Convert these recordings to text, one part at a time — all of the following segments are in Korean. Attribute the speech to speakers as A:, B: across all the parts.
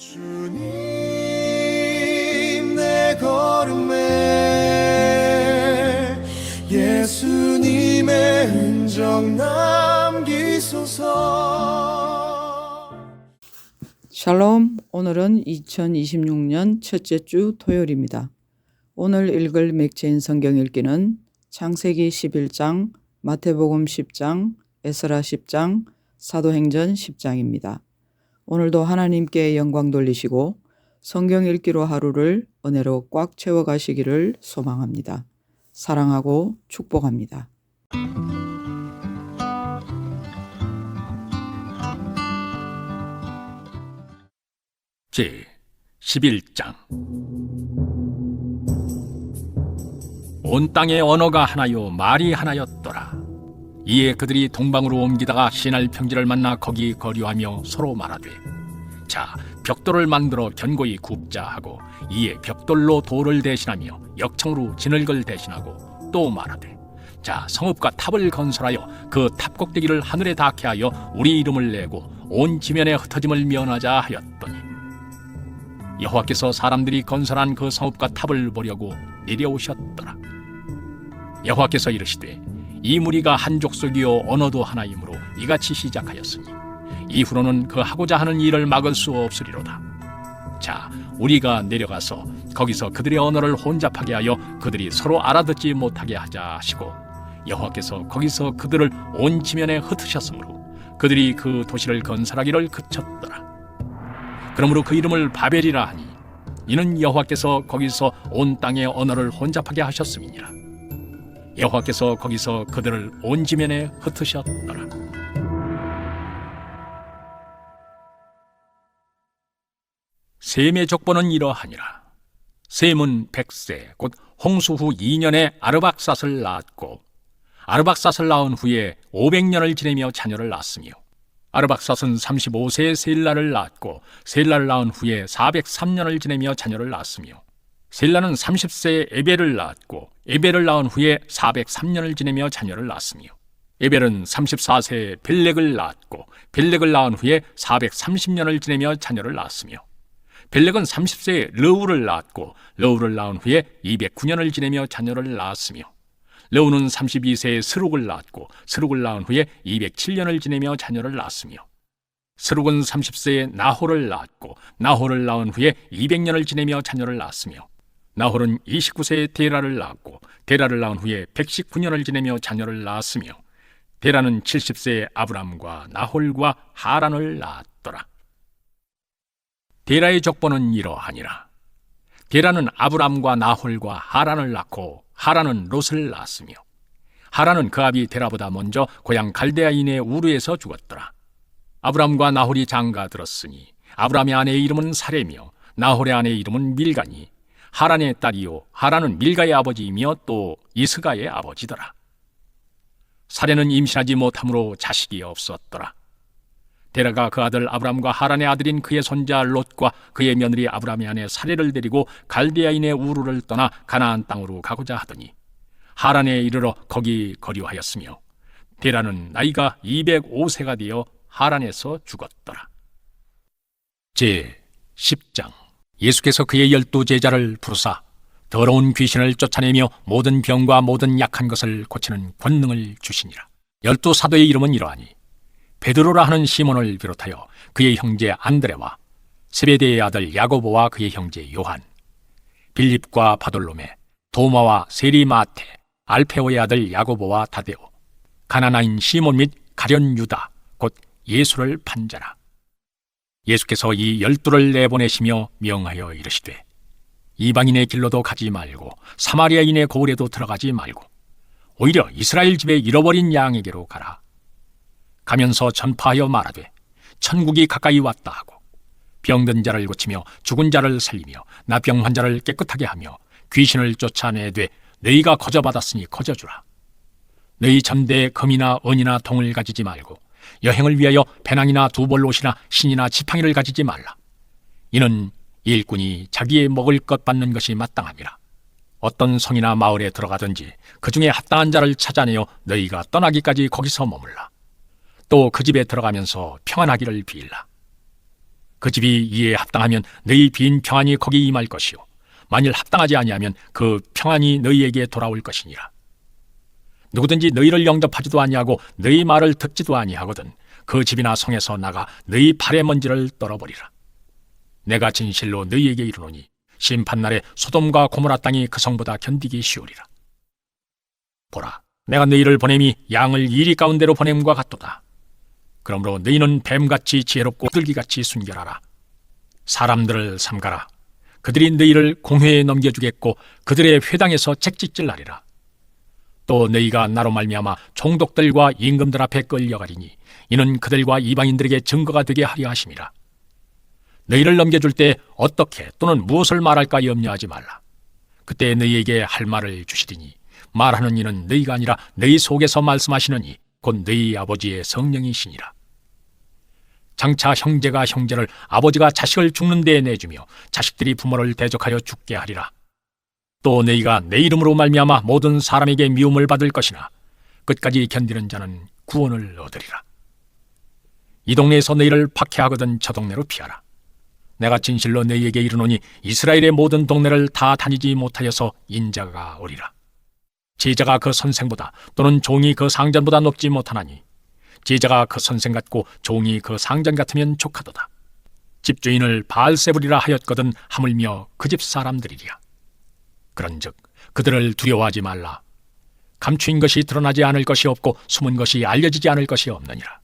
A: 주님 내 걸음에 예수님의 흔적 남기소서.
B: 샬롬, 오늘은 2026년 첫째 주 토요일입니다. 오늘 읽을 맥체인 성경 읽기는 창세기 11장, 마태복음 10장, 에스라 10장, 사도행전 10장입니다. 오늘도 하나님께 영광 돌리시고 성경 읽기로 하루를 은혜로 꽉 채워가시기를 소망합니다. 사랑하고 축복합니다.
C: 제 11장. 온 땅의 언어가 하나요 말이 하나였더라. 이에 그들이 동방으로 옮기다가 시날 평지를 만나 거기 거류하며 서로 말하되, 자, 벽돌을 만들어 견고히 굽자 하고, 이에 벽돌로 돌을 대신하며 역청으로 진흙을 대신하고, 또 말하되, 자, 성읍과 탑을 건설하여 그 탑 꼭대기를 하늘에 닿게 하여 우리 이름을 내고 온 지면에 흩어짐을 면하자 하였더니, 여호와께서 사람들이 건설한 그 성읍과 탑을 보려고 내려오셨더라. 여호와께서 이르시되, 이 무리가 한 족속이요 언어도 하나이므로 이같이 시작하였으니 이후로는 그 하고자 하는 일을 막을 수 없으리로다. 자, 우리가 내려가서 거기서 그들의 언어를 혼잡하게 하여 그들이 서로 알아듣지 못하게 하자 하시고, 여호와께서 거기서 그들을 온 지면에 흩으셨으므로 그들이 그 도시를 건설하기를 그쳤더라. 그러므로 그 이름을 바벨이라 하니, 이는 여호와께서 거기서 온 땅의 언어를 혼잡하게 하셨음이니라. 여호와께서 거기서 그들을 온 지면에 흩으셨더라. 셈의 족보는 이러하니라. 셈은 100세 곧 홍수 후 2년에 아르박삿을 낳았고, 아르박삿을 낳은 후에 500년을 지내며 자녀를 낳았으며, 아르박삿은 35세에 셀라를 낳았고, 셀라를 낳은 후에 403년을 지내며 자녀를 낳았으며, 셀라는 30세에 에벨을 낳았고, 에벨을 낳은 후에 403년을 지내며 자녀를 낳았으며, 에벨은 34세에 벨렉을 낳았고, 벨렉을 낳은 후에 430년을 지내며 자녀를 낳았으며, 벨렉은 30세에 르우를 낳았고, 르우를 낳은 후에 209년을 지내며 자녀를 낳았으며, 르우는 32세에 스룩을 낳았고, 스룩을 낳은 후에 207년을 지내며 자녀를 낳았으며, 스룩은 30세에 나홀을 낳았고, 나홀을 낳은 후에 200년을 지내며 자녀를 낳았으며, 나홀은 29세에 데라를 낳았고, 데라를 낳은 후에 119년을 지내며 자녀를 낳았으며, 데라는 70세에 아브람과 나홀과 하란을 낳았더라. 데라의 족보는 이러하니라. 데라는 아브람과 나홀과 하란을 낳고, 하란은 롯을 낳았으며, 하란은 그 아비 데라보다 먼저 고향 갈대아인의 우르에서 죽었더라. 아브람과 나홀이 장가 들었으니 아브람의 아내의 이름은 사레며 나홀의 아내의 이름은 밀가니, 하란의 딸이요 하란은 밀가의 아버지이며 또 이스가의 아버지더라. 사레는 임신하지 못함으로 자식이 없었더라. 데라가 그 아들 아브람과 하란의 아들인 그의 손자 롯과 그의 며느리 아브람의 아내 사레를 데리고 갈대아인의 우르를 떠나 가나안 땅으로 가고자 하더니 하란에 이르러 거기 거류하였으며, 데라는 나이가 205세가 되어 하란에서 죽었더라. 제 10장. 예수께서 그의 12 제자를 부르사 더러운 귀신을 쫓아내며 모든 병과 모든 약한 것을 고치는 권능을 주시니라. 12 사도의 이름은 이러하니, 베드로라 하는 시몬을 비롯하여 그의 형제 안드레와 세베대의 아들 야고보와 그의 형제 요한, 빌립과 바돌로메, 도마와 세리마테, 알페오의 아들 야고보와 다데오, 가나나인 시몬 및 가룟 유다 곧 예수를 판 자라. 예수께서 이 12를 내보내시며 명하여 이르시되, 이방인의 길로도 가지 말고 사마리아인의 고을에도 들어가지 말고 오히려 이스라엘 집에 잃어버린 양에게로 가라. 가면서 전파하여 말하되, 천국이 가까이 왔다 하고, 병든 자를 고치며 죽은 자를 살리며 나병 환자를 깨끗하게 하며 귀신을 쫓아내되 너희가 거저받았으니 거저주라. 너희 전대에 금이나 은이나 동을 가지지 말고 여행을 위하여 배낭이나 두벌옷이나 신이나 지팡이를 가지지 말라. 이는 일꾼이 자기의 먹을 것 받는 것이 마땅함이라. 어떤 성이나 마을에 들어가든지 그 중에 합당한 자를 찾아내어 너희가 떠나기까지 거기서 머물라. 또 그 집에 들어가면서 평안하기를 빌라. 그 집이 이에 합당하면 너희 빈 평안이 거기 임할 것이요 만일 합당하지 아니하면 그 평안이 너희에게 돌아올 것이니라. 누구든지 너희를 영접하지도 아니하고 너희 말을 듣지도 아니하거든 그 집이나 성에서 나가 너희 발의 먼지를 떨어버리라. 내가 진실로 너희에게 이르노니 심판날에 소돔과 고모라 땅이 그 성보다 견디기 쉬우리라. 보라, 내가 너희를 보냄이 양을 이리 가운데로 보냄과 같도다. 그러므로 너희는 뱀같이 지혜롭고 들기같이 순결하라. 사람들을 삼가라. 그들이 너희를 공회에 넘겨주겠고 그들의 회당에서 책짓질하리라. 또 너희가 나로 말미암아 총독들과 임금들 앞에 끌려가리니 이는 그들과 이방인들에게 증거가 되게 하려 하심이라. 너희를 넘겨줄 때 어떻게 또는 무엇을 말할까 염려하지 말라. 그때 너희에게 할 말을 주시리니 말하는 이는 너희가 아니라 너희 속에서 말씀하시느니 곧 너희 아버지의 성령이시니라. 장차 형제가 형제를 아버지가 자식을 죽는 데에 내주며 자식들이 부모를 대적하여 죽게 하리라. 또 너희가 내 이름으로 말미암아 모든 사람에게 미움을 받을 것이나 끝까지 견디는 자는 구원을 얻으리라. 이 동네에서 너희를 박해하거든 저 동네로 피하라. 내가 진실로 너희에게 이르노니 이스라엘의 모든 동네를 다 다니지 못하여서 인자가 오리라. 제자가 그 선생보다 또는 종이 그 상전보다 높지 못하나니 제자가 그 선생 같고 종이 그 상전 같으면 족하도다. 집주인을 바알세불이라 하였거든 하물며 그 집 사람들이리야. 그런즉 그들을 두려워하지 말라. 감추인 것이 드러나지 않을 것이 없고 숨은 것이 알려지지 않을 것이 없느니라.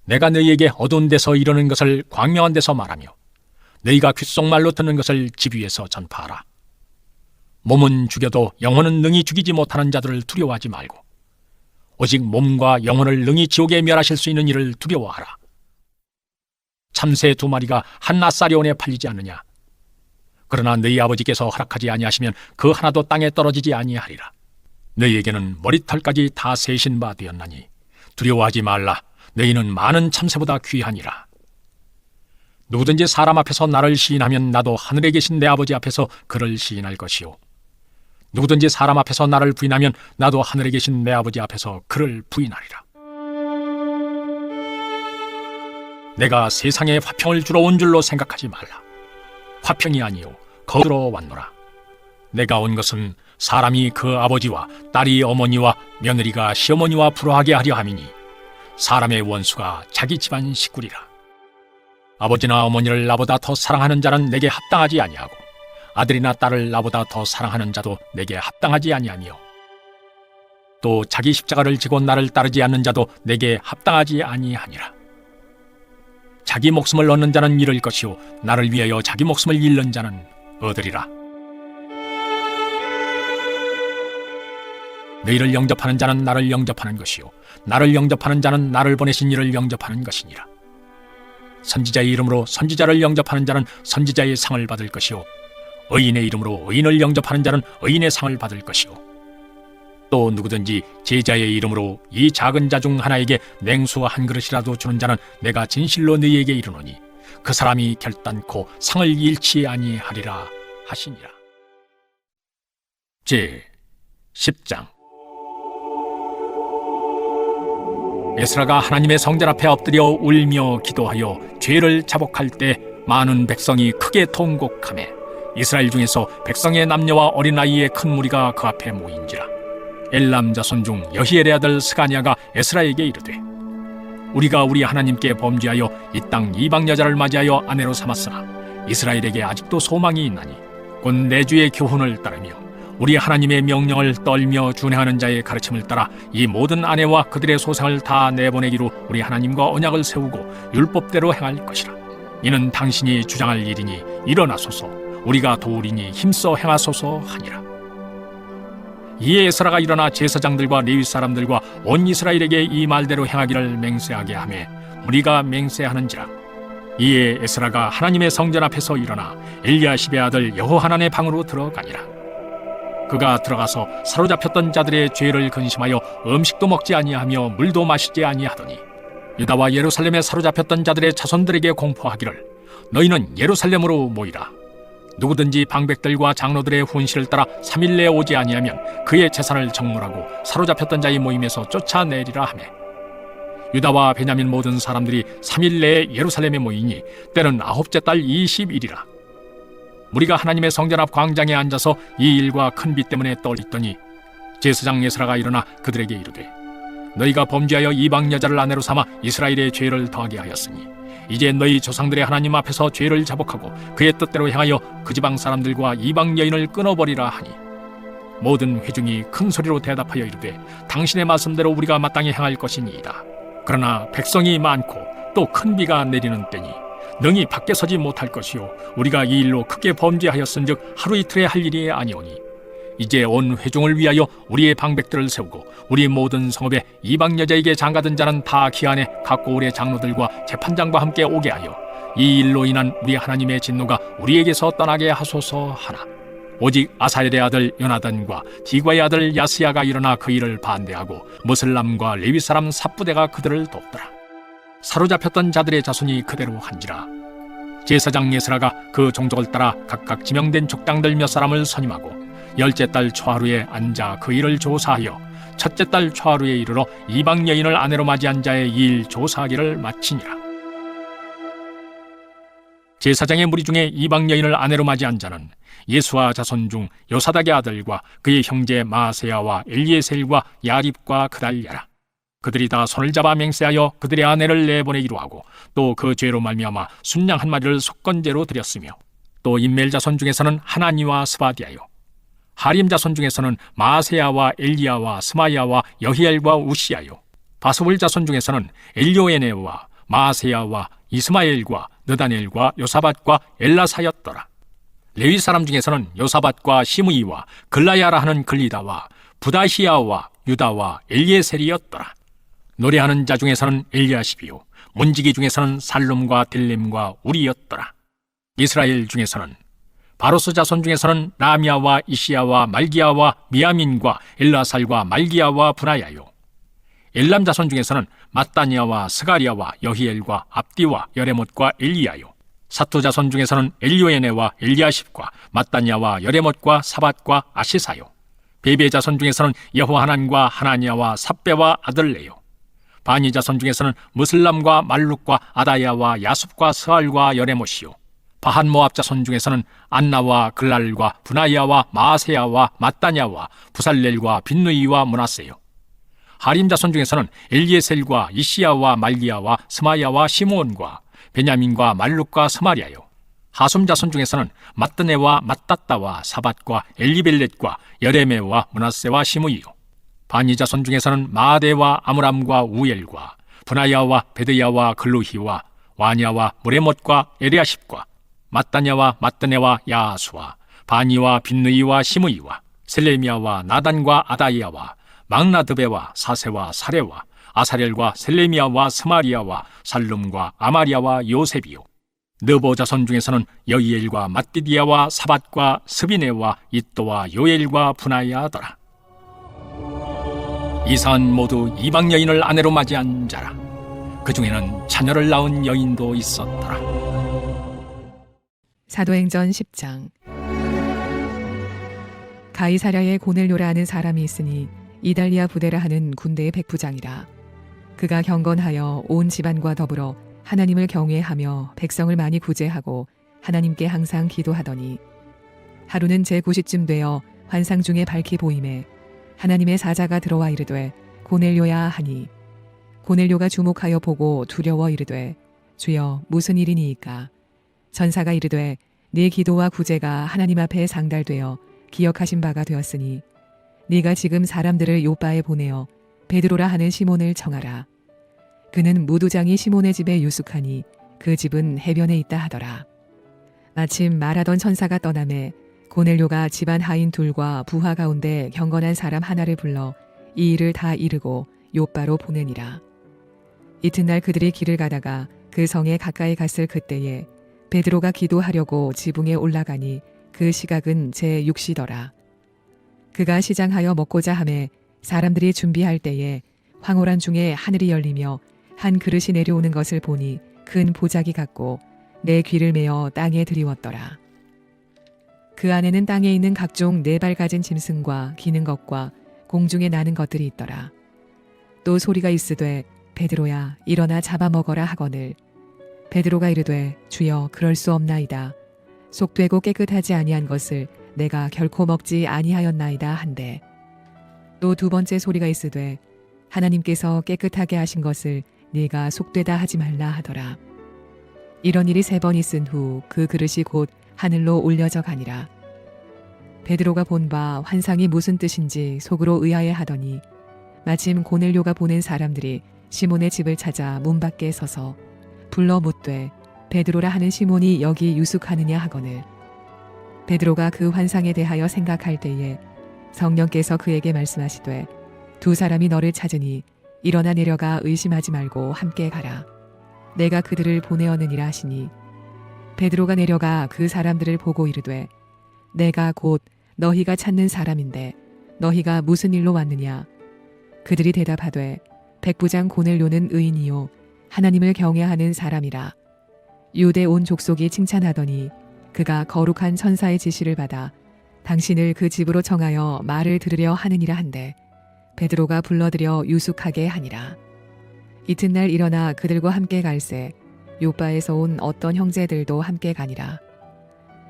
C: 내가 너희에게 어두운 데서 이르는 것을 광명한 데서 말하며 너희가 귓속말로 듣는 것을 집 위에서 전파하라. 몸은 죽여도 영혼은 능히 죽이지 못하는 자들을 두려워하지 말고 오직 몸과 영혼을 능히 지옥에 멸하실 수 있는 이를 두려워하라. 참새 2마리가 한 나사리온에 팔리지 않느냐. 그러나 너희 아버지께서 허락하지 아니하시면 그 하나도 땅에 떨어지지 아니하리라. 너희에게는 머리털까지 다 세신 바 되었나니 두려워하지 말라. 너희는 많은 참새보다 귀하니라. 누구든지 사람 앞에서 나를 시인하면 나도 하늘에 계신 내 아버지 앞에서 그를 시인할 것이요 누구든지 사람 앞에서 나를 부인하면 나도 하늘에 계신 내 아버지 앞에서 그를 부인하리라. 내가 세상에 화평을 주러 온 줄로 생각하지 말라. 화평이 아니요 거두러 왔노라. 내가 온 것은 사람이 그 아버지와 딸이 어머니와 며느리가 시어머니와 불화하게 하려 함이니 사람의 원수가 자기 집안 식구리라. 아버지나 어머니를 나보다 더 사랑하는 자는 내게 합당하지 아니하고 아들이나 딸을 나보다 더 사랑하는 자도 내게 합당하지 아니하며 또 자기 십자가를 지고 나를 따르지 않는 자도 내게 합당하지 아니하니라. 자기 목숨을 얻는 자는 잃을 것이요 나를 위하여 자기 목숨을 잃는 자는 얻으리라. 너희를 영접하는 자는 나를 영접하는 것이요 나를 영접하는 자는 나를 보내신 이를 영접하는 것이니라. 선지자의 이름으로 선지자를 영접하는 자는 선지자의 상을 받을 것이요 의인의 이름으로 의인을 영접하는 자는 의인의 상을 받을 것이요 또 누구든지 제자의 이름으로 이 작은 자 중 하나에게 냉수 한 그릇이라도 주는 자는 내가 진실로 너희에게 이르노니 그 사람이 결단코 상을 잃지 아니하리라 하시니라. 제 10장. 에스라가 하나님의 성전 앞에 엎드려 울며 기도하여 죄를 자복할 때 많은 백성이 크게 통곡하매 이스라엘 중에서 백성의 남녀와 어린아이의 큰 무리가 그 앞에 모인지라. 엘람 자손 중 여히엘의 아들 스가냐가 에스라에게 이르되 우리가 우리 하나님께 범죄하여 이 땅 이방 여자를 맞이하여 아내로 삼았으나 이스라엘에게 아직도 소망이 있나니 곧 내 주의 교훈을 따르며 우리 하나님의 명령을 떨며 준행하는 자의 가르침을 따라 이 모든 아내와 그들의 소생을 다 내보내기로 우리 하나님과 언약을 세우고 율법대로 행할 것이라. 이는 당신이 주장할 일이니 일어나소서 우리가 도우리니 힘써 행하소서 하니라. 이에 에스라가 일어나 제사장들과 레위 사람들과 온 이스라엘에게 이 말대로 행하기를 맹세하게 하매 우리가 맹세하는지라. 이에 에스라가 하나님의 성전 앞에서 일어나 엘리야십의 아들 여호하난의 방으로 들어가니라. 그가 들어가서 사로잡혔던 자들의 죄를 근심하여 음식도 먹지 아니하며 물도 마시지 아니하더니 유다와 예루살렘에 사로잡혔던 자들의 자손들에게 공포하기를 너희는 예루살렘으로 모이라. 누구든지 방백들과 장로들의 훈시를 따라 3일 내에 오지 아니하면 그의 재산을 정물하고 사로잡혔던 자의 모임에서 쫓아내리라 하매 유다와 베냐민 모든 사람들이 3일 내에 예루살렘에 모이니 때는 9째 달 20일이라. 무리가 하나님의 성전 앞 광장에 앉아서 이 일과 큰 비 때문에 떨리더니 제사장 예스라가 일어나 그들에게 이르되 너희가 범죄하여 이방 여자를 아내로 삼아 이스라엘의 죄를 더하게 하였으니 이제 너희 조상들의 하나님 앞에서 죄를 자복하고 그의 뜻대로 행하여 그 지방 사람들과 이방 여인을 끊어버리라 하니 모든 회중이 큰 소리로 대답하여 이르되 당신의 말씀대로 우리가 마땅히 행할 것이니이다. 그러나 백성이 많고 또 큰 비가 내리는 때니 능히 밖에 서지 못할 것이요 우리가 이 일로 크게 범죄하였은즉 하루 이틀에 할 일이 아니오니 이제 온 회중을 위하여 우리의 방백들을 세우고 우리 모든 성읍에 이방 여자에게 장가든 자는 다 기한에 각 고을의 장로들과 재판장과 함께 오게 하여 이 일로 인한 우리 하나님의 진노가 우리에게서 떠나게 하소서 하라. 오직 아사엘의 아들 요나단과 디과의 아들 야스야가 일어나 그 일을 반대하고 무슬람과 레위 사람 삽부대가 그들을 돕더라. 사로잡혔던 자들의 자손이 그대로 한지라. 제사장 예스라가 그 종족을 따라 각각 지명된 족당들 몇 사람을 선임하고 10째 달 초하루에 앉아 그 일을 조사하여 첫째 달 초하루에 이르러 이방 여인을 아내로 맞이한 자의 이 일 조사하기를 마치니라. 제사장의 무리 중에 이방 여인을 아내로 맞이한 자는 예수와 자손 중 요사닥의 아들과 그의 형제 마세야와 엘리에셀과 야립과 그달랴라. 그들이 다 손을 잡아 맹세하여 그들의 아내를 내보내기로 하고 또 그 죄로 말미암아 순양 한 마리를 속건제로 드렸으며 또 인멜 자손 중에서는 하나니와 스바디아요 하림 자손 중에서는 마세야와 엘리야와 스마야와 여히엘과 우시야요 바소불 자손 중에서는 엘요에네와 마세야와 이스마엘과 느다넬과 요사밧과 엘라사였더라. 레위 사람 중에서는 요사밧과 시므이와 글라야라 하는 글리다와 부다시야와 유다와 엘리에셀이었더라. 노래하는 자 중에서는 엘리야십이요 문지기 중에서는 살룸과 딜림과 우리였더라. 이스라엘 중에서는 바로스 자손 중에서는 라미아와 이시야와 말기야와 미야민과 엘라살과 말기야와 분하야요 엘람 자손 중에서는 마따니아와 스가리아와 여히엘과 압디와 여레못과 엘리야요 사투 자손 중에서는 엘리오에네와 엘리아십과 마따니아와 여레못과 사밧과 아시사요 베베 자손 중에서는 여호하난과 하나니아와 삽베와 아들레요 바니 자손 중에서는 무슬람과 말룩과 아다야와 야숲과 스알과 여레못이요 바한 모압 자손 중에서는 안나와 글랄과 분하야와 마세야와 마따냐와 부살렐과 빈누이와 문하세요 하림 자손 중에서는 엘리에셀과 이시야와 말기야와 스마야와 시므온과 베냐민과 말룩과 스마리아요 하숨 자손 중에서는 마뜨네와 마따따와 사밧과 엘리벨렛과 여레메와 문하세와 시므이요 바니 자손 중에서는 마아데와 아므람과 우엘과 분하야와 베드야와 글루히와 와냐와 무레못과 에리아십과 마따냐와 마뜨네와 야수와 바니와 빈느이와 시므이와 셀레미야와 나단과 아다이야와 막나드베와 사세와 사레와 아사렐과 셀레미야와 스마리야와 살룸과 아마리야와 요셉이요 느보 자손 중에서는 여이엘과 mat디디야와 사밧과 스비네와 잇도와 요엘과 분하야더라. 이사은 모두 이방 여인을 아내로 맞이한 자라. 그 중에는 자녀를 낳은 여인도 있었더라.
D: 사도행전 10장. 가이사랴에 고넬료라 하는 사람이 있으니 이달리아 부대라 하는 군대의 백부장이라. 그가 경건하여 온 집안과 더불어 하나님을 경외하며 백성을 많이 구제하고 하나님께 항상 기도하더니 하루는 제9시쯤 되어 환상 중에 밝히 보임에 하나님의 사자가 들어와 이르되 고넬료야 하니 고넬료가 주목하여 보고 두려워 이르되 주여 무슨 일이니이까. 전사가 이르되 네 기도와 구제가 하나님 앞에 상달되어 기억하신 바가 되었으니 네가 지금 사람들을 요바에 보내어 베드로라 하는 시몬을 청하라. 그는 무두장이 시몬의 집에 유숙하니 그 집은 해변에 있다 하더라. 마침 말하던 천사가 떠나매 고넬료가 집안 하인 둘과 부하 가운데 경건한 사람 하나를 불러 이 일을 다 이르고 요바로 보내니라. 이튿날 그들이 길을 가다가 그 성에 가까이 갔을 그때에 베드로가 기도하려고 지붕에 올라가니 그 시각은 제6시더라. 그가 시장하여 먹고자 하매 사람들이 준비할 때에 황홀한 중에 하늘이 열리며 한 그릇이 내려오는 것을 보니 큰 보자기 같고 내 귀를 메어 땅에 들이웠더라. 그 안에는 땅에 있는 각종 4발 가진 짐승과 기는 것과 공중에 나는 것들이 있더라. 또 소리가 있으되 베드로야 일어나 잡아먹어라 하거늘 베드로가 이르되 주여 그럴 수 없나이다. 속되고 깨끗하지 아니한 것을 내가 결코 먹지 아니하였나이다 한데 또 두 번째 소리가 있으되 하나님께서 깨끗하게 하신 것을 네가 속되다 하지 말라 하더라. 이런 일이 3번 있은 후 그 그릇이 곧 하늘로 올려져 가니라. 베드로가 본 바 환상이 무슨 뜻인지 속으로 의아해 하더니 마침 고넬료가 보낸 사람들이 시몬의 집을 찾아 문 밖에 서서 불러 묻되 베드로라 하는 시몬이 여기 유숙하느냐 하거늘 베드로가 그 환상에 대하여 생각할 때에 성령께서 그에게 말씀하시되 두 사람이 너를 찾으니 일어나 내려가 의심하지 말고 함께 가라. 내가 그들을 보내었느니라 하시니 베드로가 내려가 그 사람들을 보고 이르되 내가 곧 너희가 찾는 사람인데 너희가 무슨 일로 왔느냐. 그들이 대답하되 백부장 고넬료는 의인이요 하나님을 경외하는 사람이라. 유대 온 족속이 칭찬하더니 그가 거룩한 천사의 지시를 받아 당신을 그 집으로 청하여 말을 들으려 하느니라 한데 베드로가 불러들여 유숙하게 하니라. 이튿날 일어나 그들과 함께 갈새 요바에서 온 어떤 형제들도 함께 가니라.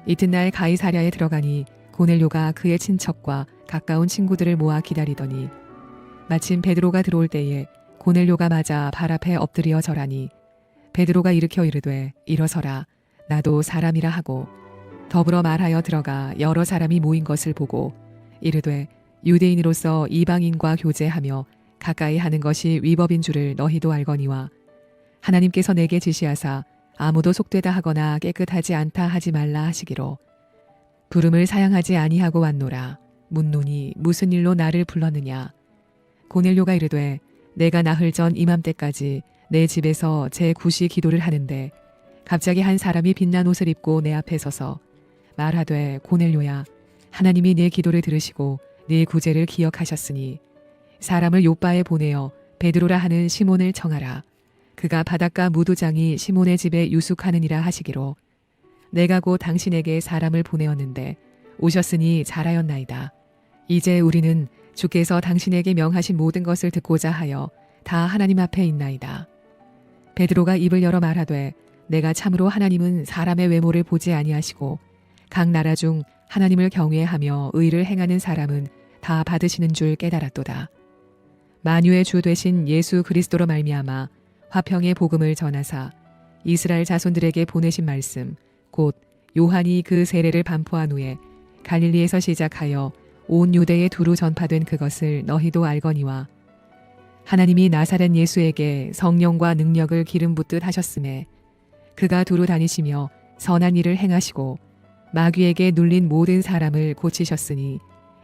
D: 이튿날 가이사랴에 들어가니 고넬료가 그의 친척과 가까운 친구들을 모아 기다리더니 마침 베드로가 들어올 때에 고넬료가 맞아 발 앞에 엎드려 절하니 베드로가 일으켜 이르되 일어서라 나도 사람이라 하고 더불어 말하여 들어가 여러 사람이 모인 것을 보고 이르되 유대인으로서 이방인과 교제하며 가까이 하는 것이 위법인 줄을 너희도 알거니와 하나님께서 내게 지시하사 아무도 속되다 하거나 깨끗하지 않다 하지 말라 하시기로 부름을 사양하지 아니하고 왔노라. 묻노니 무슨 일로 나를 불렀느냐. 고넬료가 이르되 내가 나흘 전 이맘때까지 내 집에서 제9시 기도를 하는데 갑자기 한 사람이 빛난 옷을 입고 내 앞에 서서 말하되 고넬료야 하나님이 내 기도를 들으시고 네 구제를 기억하셨으니 사람을 요바에 보내어 베드로라 하는 시몬을 청하라. 그가 바닷가 무도장이 시몬의 집에 유숙하느니라 하시기로 내가 곧 당신에게 사람을 보내었는데 오셨으니 잘하였나이다. 이제 우리는 주께서 당신에게 명하신 모든 것을 듣고자 하여 다 하나님 앞에 있나이다. 베드로가 입을 열어 말하되 내가 참으로 하나님은 사람의 외모를 보지 아니하시고 각 나라 중 하나님을 경외하며 의를 행하는 사람은 다 받으시는 줄 깨달았도다. 만유의 주 되신 예수 그리스도로 말미암아 화평의 복음을 전하사 이스라엘 자손들에게 보내신 말씀 곧 요한이 그 세례를 반포한 후에 갈릴리에서 시작하여 온 유대에 두루 전파된 그것을 너희도 알거니와 하나님이 나사렛 예수에게 성령과 능력을 기름 붓듯 하셨음에 그가 두루 다니시며 선한 일을 행하시고 마귀에게 눌린 모든 사람을 고치셨으니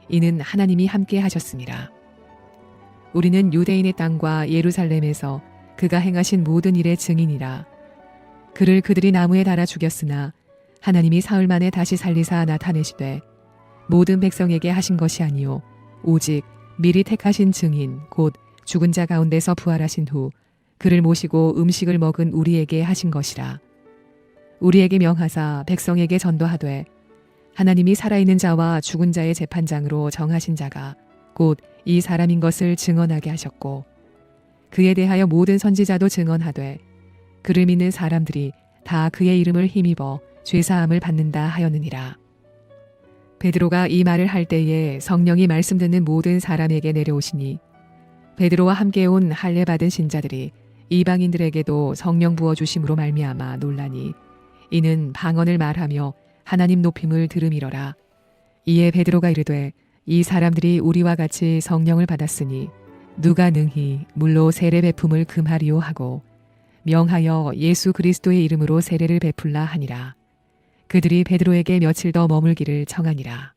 D: 이는 하나님이 함께 하셨습니다. 우리는 유대인의 땅과 예루살렘에서 그가 행하신 모든 일의 증인이라. 그를 그들이 나무에 달아 죽였으나 하나님이 사흘 만에 다시 살리사 나타내시되 모든 백성에게 하신 것이 아니요 오직 미리 택하신 증인 곧 죽은 자 가운데서 부활하신 후 그를 모시고 음식을 먹은 우리에게 하신 것이라. 우리에게 명하사 백성에게 전도하되 하나님이 살아있는 자와 죽은 자의 재판장으로 정하신 자가 곧 이 사람인 것을 증언하게 하셨고 그에 대하여 모든 선지자도 증언하되 그를 믿는 사람들이 다 그의 이름을 힘입어 죄사함을 받는다 하였느니라. 베드로가 이 말을 할 때에 성령이 말씀 듣는 모든 사람에게 내려오시니 베드로와 함께 온 할례 받은 신자들이 이방인들에게도 성령 부어 주심으로 말미암아 놀라니 이는 방언을 말하며 하나님 높임을 들음이러라. 이에 베드로가 이르되 이 사람들이 우리와 같이 성령을 받았으니 누가 능히 물로 세례 베품을 금하리요 하고 명하여 예수 그리스도의 이름으로 세례를 베풀라 하니라. 그들이 베드로에게 며칠 더 머물기를 청하니라.